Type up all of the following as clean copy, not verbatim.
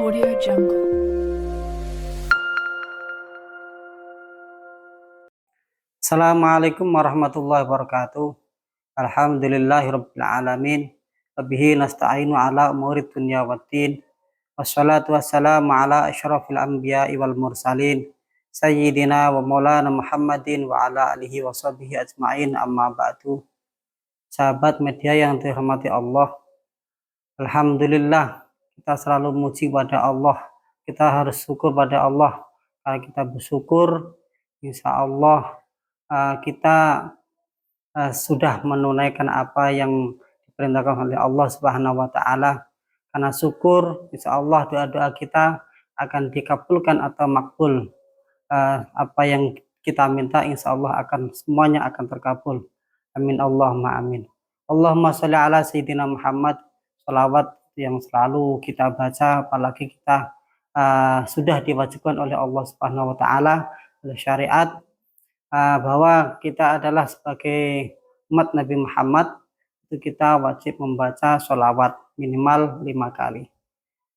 Audio Jungle. Assalamualaikum warahmatullahi wabarakatuh. Alhamdulillahirabbil alamin. Wabihi nasta'inu ala umurid dunya waddin. Wassalatu wassalamu ala asyrafil anbiya'i wal mursalin. Sayyidina wa maulana Muhammadin wa ala alihi wa sahbihi ajma'in, amma ba'du. Sahabat media yang dirahmati Allah, alhamdulillah kita selalu memuji pada Allah. Kita harus syukur pada Allah. Kalau kita bersyukur, insya Allah kita sudah menunaikan apa yang diperintahkan oleh Allah Subhanahu wa taala. Karena syukur, insya Allah doa-doa kita akan dikabulkan atau makbul. Apa yang kita minta insya Allah semuanya akan terkabul. Amin Allahumma amin. Allahumma sholli ala sayyidina Muhammad. Sholawat yang selalu kita baca, apalagi kita sudah diwajibkan oleh Allah Subhanahu wa taala, oleh syariat, bahwa kita adalah sebagai umat Nabi Muhammad, itu kita wajib membaca sholawat minimal 5 kali.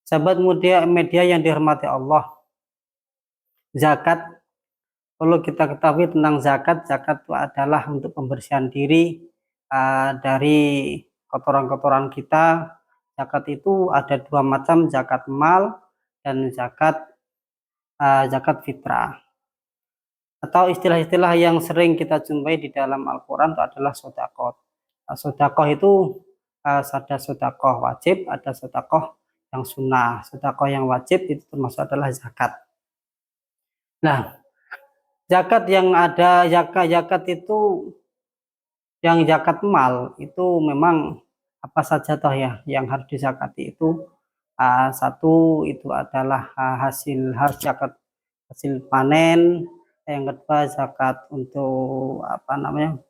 Sahabat media yang dirahmati Allah, zakat, perlu kita ketahui tentang zakat. Zakat itu adalah untuk pembersihan diri dari kotoran-kotoran kita. Zakat itu ada 2 macam, zakat mal dan zakat fitrah. Atau istilah-istilah yang sering kita jumpai di dalam Al-Quran itu adalah sodakoh. Sodakoh itu ada sodakoh wajib, ada sodakoh yang sunnah. Sodakoh yang wajib itu termasuk adalah zakat. Nah, zakat yang ada, zakat itu yang zakat mal itu memang apa saja toh ya yang harus dizakati itu. Satu itu adalah harus zakat hasil panen. Yang kedua zakat untuk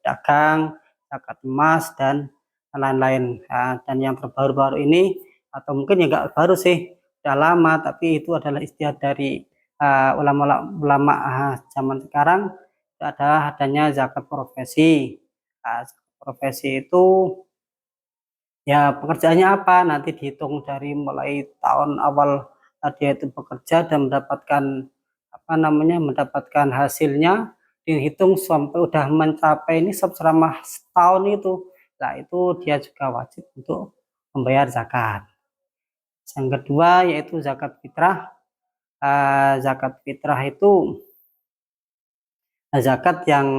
dagang, zakat emas dan lain-lain. Dan yang terbaru-baru ini, atau mungkin ya nggak baru sih, udah lama, tapi itu adalah istiadat dari ulama zaman sekarang, itu adalah adanya zakat profesi. Zakat profesi itu ya pekerjaannya apa, nanti dihitung dari mulai tahun awal dia itu bekerja dan mendapatkan hasilnya, dihitung sampai udah mencapai ini selama setahun itu. Nah, itu dia juga wajib untuk membayar zakat. Yang kedua yaitu zakat fitrah. Zakat fitrah itu zakat yang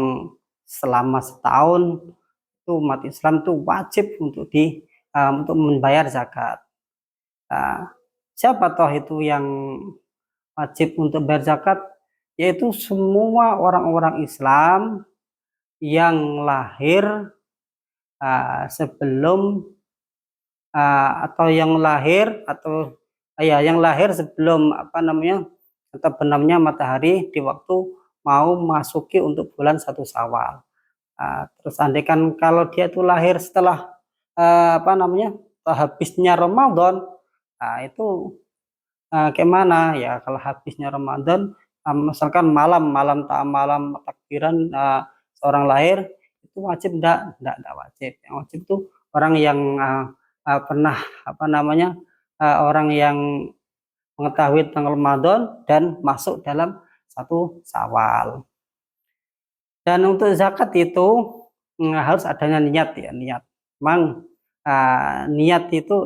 selama setahun itu umat Islam itu wajib untuk membayar zakat. Siapa toh itu yang wajib untuk bayar zakat? Yaitu semua orang-orang Islam yang lahir sebelum yang lahir sebelum atau benamnya matahari di waktu mau masuki untuk bulan 1 Syawal. Terus andaikan kalau dia itu lahir setelah habisnya Ramadan, itu gimana ya kalau habisnya Ramadan, misalkan malam takbiran seorang lahir, itu wajib enggak wajib. Yang wajib itu orang yang orang yang mengetahui tanggal Ramadan dan masuk dalam 1 Syawal. Dan untuk zakat itu harus adanya niat ya, niat. Memang niat itu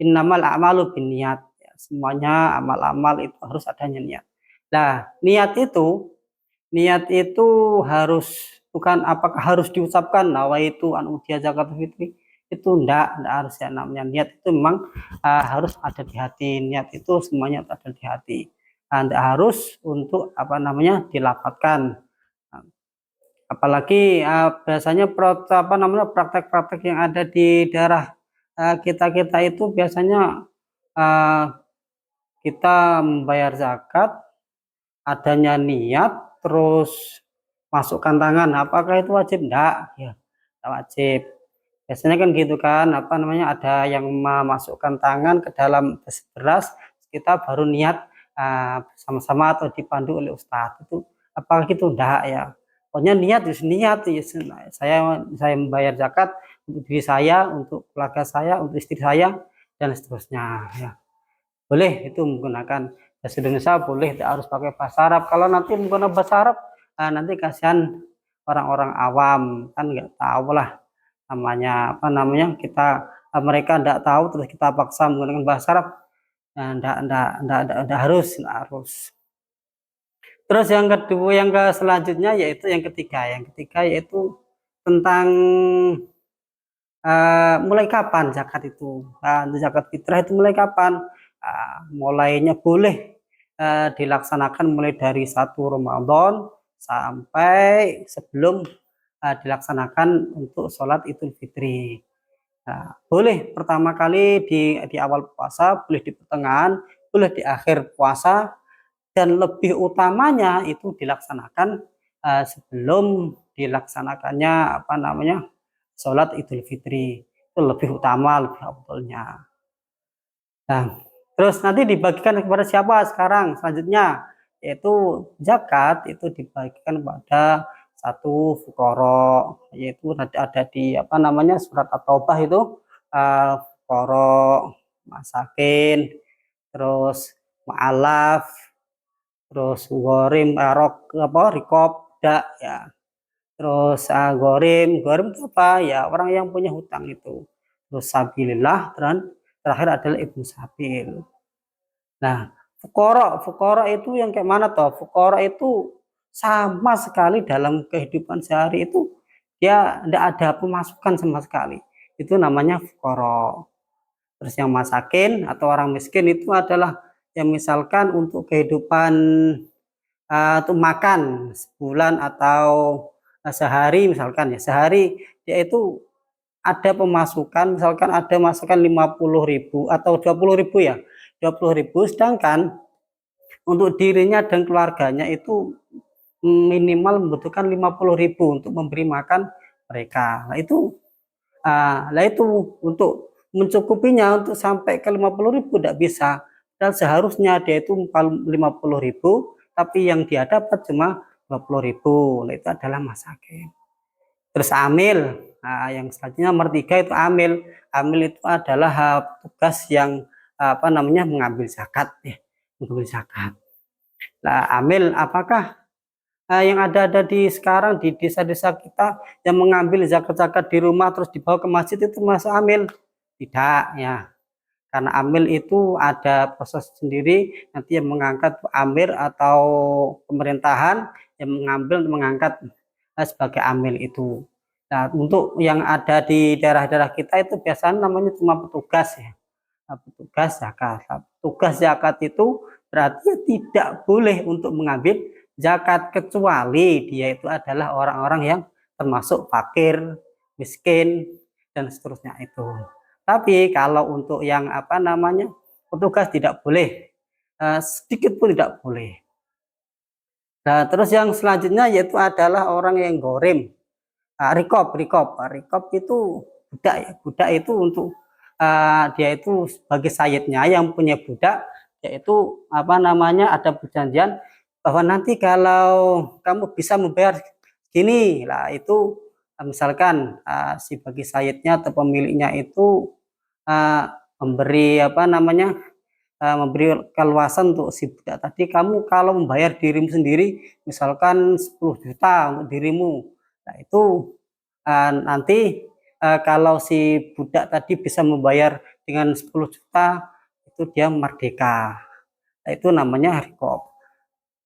innamal a'malu binniyat. Semuanya amal-amal itu harus adanya niat. Nah, niat itu bukan apakah harus diucapkan nawaitu an udhiya zakat fitri, itu enggak harus ya. Namanya niat itu memang harus ada di hati. Niat itu semuanya ada di hati. Enggak harus untuk dilafadzkan. Apalagi biasanya praktek-praktek yang ada di daerah kita itu biasanya kita membayar zakat, adanya niat, terus masukkan tangan. Apakah itu wajib? Enggak, ya, enggak wajib. Biasanya kan gitu kan, ada yang memasukkan tangan ke dalam beras, kita baru niat sama-sama atau dipandu oleh ustadz. Itu apakah itu? Enggak ya. Pokoknya niat ya. Saya membayar zakat untuk diri saya, untuk keluarga saya, untuk istri saya, dan seterusnya ya. boleh itu menggunakan bahasa Indonesia, boleh tidak harus pakai bahasa Arab. Kalau nanti menggunakan bahasa Arab, nanti kasihan orang-orang awam, kan nggak tahu lah namanya apa namanya kita, mereka tidak tahu terus kita paksa menggunakan bahasa Arab. Nggak harus, nggak harus. Terus yang kedua, yang selanjutnya yaitu yang ketiga yaitu tentang mulai kapan zakat itu, zakat fitrah itu mulai kapan? Mulainya boleh dilaksanakan mulai dari 1 Ramadan sampai sebelum dilaksanakan untuk sholat Idul Fitri. Boleh pertama kali di awal puasa, boleh di pertengahan, boleh di akhir puasa, dan lebih utamanya itu dilaksanakan sebelum dilaksanakannya apa namanya sholat Idul Fitri, itu lebih utama, lebih afdolnya. Nah, terus nanti dibagikan kepada siapa sekarang? Selanjutnya yaitu zakat itu dibagikan pada satu fukoro, yaitu ada di apa namanya surat At-Taubah itu, fukoro, masakin, terus ma'alaf, terus gorim, rikob, dak ya. Terus gorim itu apa ya, orang yang punya hutang itu. Terus sabilillah, dan terakhir adalah ibnu sabil. Nah, fukoro itu yang kayak mana toh? Fukoro itu sama sekali dalam kehidupan sehari itu dia tidak ada pemasukan sama sekali. Itu namanya fukoro. Terus yang masakin atau orang miskin itu adalah yang misalkan untuk kehidupan untuk makan sebulan atau sehari, misalkan ya sehari dia itu ada pemasukan, misalkan ada masukan 50.000 atau 20.000 ya, 20.000, sedangkan untuk dirinya dan keluarganya itu minimal membutuhkan 50.000 untuk memberi makan mereka. Nah itu untuk mencukupinya untuk sampai ke 50.000 tidak bisa, dan seharusnya dia itu 50.000, tapi yang dia dapat cuma 20.000. Nah, itu adalah masakin. Terus amil, yang selanjutnya nomor 3 itu amil. Amil itu adalah tugas yang apa namanya mengambil zakat ya, mengambil zakat. Nah, amil apakah yang ada di sekarang di desa-desa kita yang mengambil zakat-zakat di rumah terus dibawa ke masjid itu masuk amil? Tidak ya, karena amil itu ada proses sendiri, nanti yang mengangkat amir atau pemerintahan yang mengangkat sebagai amil itu. Nah, untuk yang ada di daerah-daerah kita itu biasanya namanya cuma petugas ya, petugas zakat. Tugas zakat itu berarti tidak boleh untuk mengambil zakat kecuali dia itu adalah orang-orang yang termasuk fakir, miskin, dan seterusnya itu. Tapi kalau untuk yang apa namanya petugas tidak boleh, sedikit pun tidak boleh. Nah, terus yang selanjutnya yaitu adalah orang yang gorim, rikob itu budak ya, budak itu untuk dia itu sebagai sayyidnya yang punya budak, yaitu apa namanya ada perjanjian bahwa nanti kalau kamu bisa membayar gini lah, itu misalkan si bagi sayyidnya atau pemiliknya itu memberi apa namanya memberi keluasan untuk si budak tadi, kamu kalau membayar dirimu sendiri misalkan 10 juta untuk dirimu, nah itu nanti kalau si budak tadi bisa membayar dengan 10 juta itu dia merdeka. Nah, itu namanya rikob.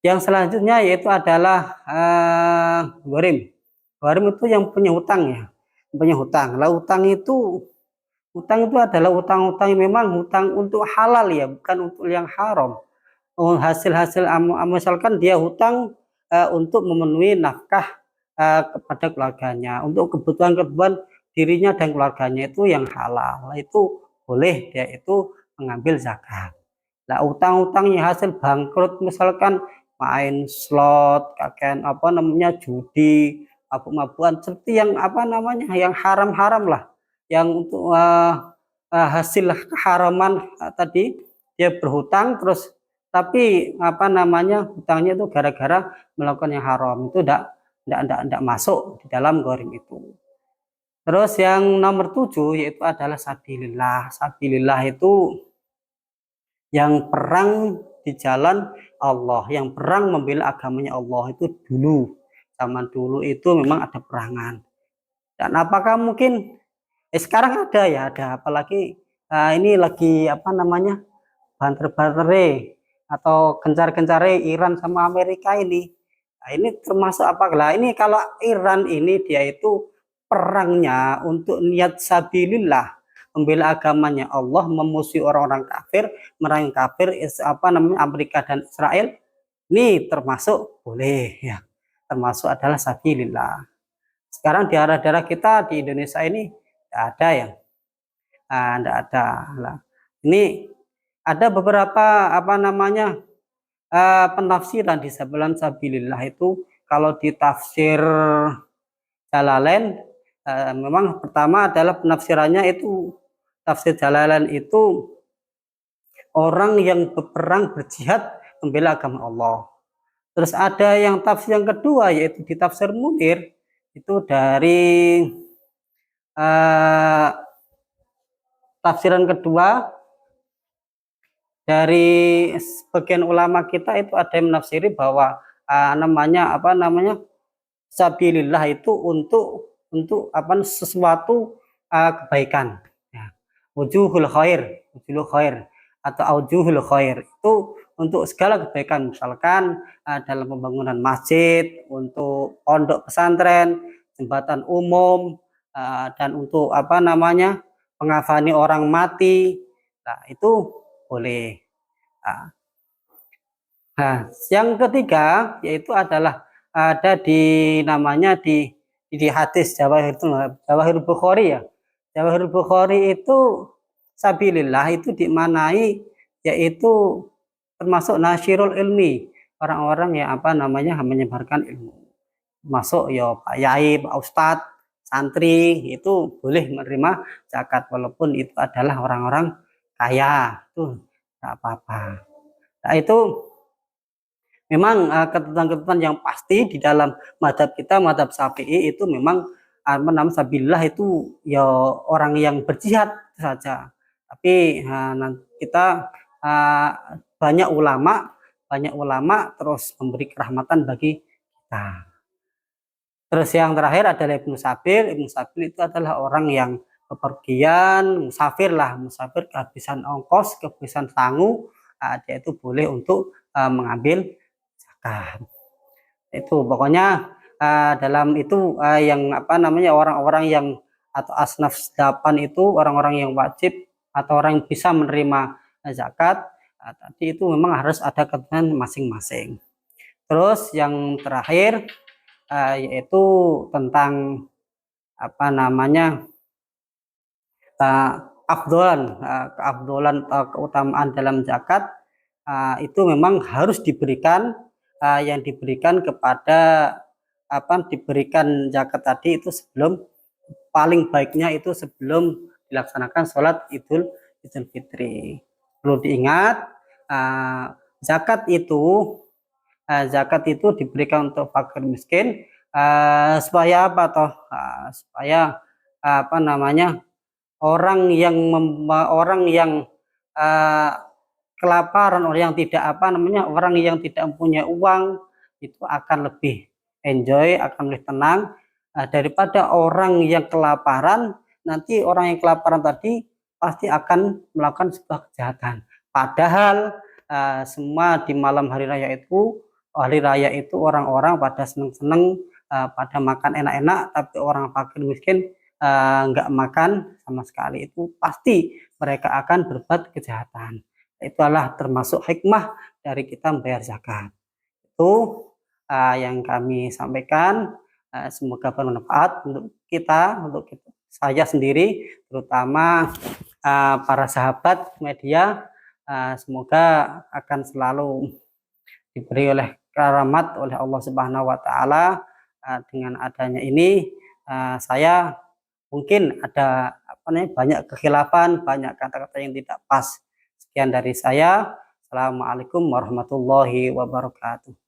Yang selanjutnya yaitu adalah gorim. Gorim itu yang punya hutang ya, punya hutang. Lah hutang itu adalah hutang-hutang yang memang hutang untuk halal ya, bukan untuk yang haram. Hasil-hasil misalkan dia hutang untuk memenuhi nafkah kepada keluarganya, untuk kebutuhan-kebutuhan dirinya dan keluarganya itu yang halal, itu boleh dia itu mengambil zakat. Nah, utang-utang yang hasil bangkrut misalkan main slot, kakek apa namanya judi, mabuk-mabukan, seperti yang apa namanya yang haram-haram lah, yang untuk hasil keharaman tadi dia berhutang terus, tapi apa namanya hutangnya itu gara-gara melakukan yang haram, itu tidak masuk di dalam gorim itu. Terus yang nomor 7 yaitu adalah sabilillah. Sabilillah itu yang perang di jalan Allah, yang perang membela agamanya Allah itu dulu. Zaman dulu itu memang ada perangan. Dan apakah mungkin sekarang ada ya, ada apalagi ini lagi apa namanya banter-bantere atau gencar-gencare Iran sama Amerika ini. Nah, ini termasuk apa lah? Ini kalau Iran ini dia itu perangnya untuk niat sabilillah, membela agamanya Allah, memusuhi orang-orang kafir, merangi kafir, apa namanya Amerika dan Israel. Ini termasuk boleh ya, termasuk adalah sabilillah. Sekarang di daerah-daerah kita di Indonesia ini tidak ada yang tidak ada lah. Ini ada beberapa apa namanya penafsiran di sebelah sabilillah itu. Kalau di tafsir Jalalain memang pertama adalah penafsirannya itu, tafsir Jalalain itu orang yang berperang berjihad membela agama Allah. Terus ada yang tafsir yang kedua yaitu di tafsir Munir itu dari tafsiran kedua dari sebagian ulama kita itu ada yang menafsiri bahwa namanya apa namanya sabilillah itu untuk apa sesuatu kebaikan ya. Wujuhul khair atau aujuhul khair itu untuk segala kebaikan, misalkan dalam pembangunan masjid, untuk pondok pesantren, jembatan umum, dan untuk apa namanya pengafani orang mati. Nah, itu boleh. Nah, yang ketiga yaitu adalah ada di namanya di hadis Jawahirul Bukhari ya. Jawahirul Bukhari itu sabilillah itu dimanai yaitu termasuk nasyirul ilmi, orang-orang yang apa namanya menyebarkan ilmu. Masuk ya Pak Yai, Pak Ustadz, santri itu boleh menerima zakat walaupun itu adalah orang-orang kaya, itu tidak apa-apa. Nah, itu memang ketentuan-ketentuan yang pasti di dalam madhab kita, madhab Syafi'i itu memang menam sabilillah itu ya orang yang berjihad saja. Tapi kita banyak ulama terus memberi kerahmatan bagi kita. Terus yang terakhir adalah Ibnu Sabil. Ibnu Sabil itu adalah orang yang bepergian, musafir kehabisan ongkos, kehabisan sangu, dia itu boleh untuk mengambil zakat. Itu pokoknya dalam itu yang apa namanya orang-orang yang atau asnaf 8 itu orang-orang yang wajib atau orang yang bisa menerima zakat. Tadi itu memang harus ada ketentuan masing-masing. Terus yang terakhir yaitu tentang apa namanya keafdolan keutamaan dalam zakat itu memang harus diberikan yang diberikan kepada diberikan zakat tadi itu sebelum, paling baiknya itu sebelum dilaksanakan sholat Idul Fitri. Perlu diingat zakat itu diberikan untuk fakir miskin supaya apa toh supaya apa namanya orang yang kelaparan, orang yang tidak mempunyai uang itu akan lebih enjoy, akan lebih tenang daripada orang yang kelaparan. Nanti orang yang kelaparan tadi pasti akan melakukan sebuah kejahatan. Padahal semua di malam hari raya itu orang-orang pada seneng-seneng pada makan enak-enak, tapi orang fakir miskin nggak makan sama sekali, itu pasti mereka akan berbuat kejahatan. Itulah termasuk hikmah dari kita membayar zakat. Itu yang kami sampaikan. Semoga bermanfaat untuk saya sendiri, terutama para sahabat media. Semoga akan selalu diberi oleh rahmat oleh Allah Subhanahu wa taala. Dengan adanya ini saya mungkin ada banyak kekhilafan, banyak kata-kata yang tidak pas. Sekian dari saya. Assalamualaikum warahmatullahi wabarakatuh.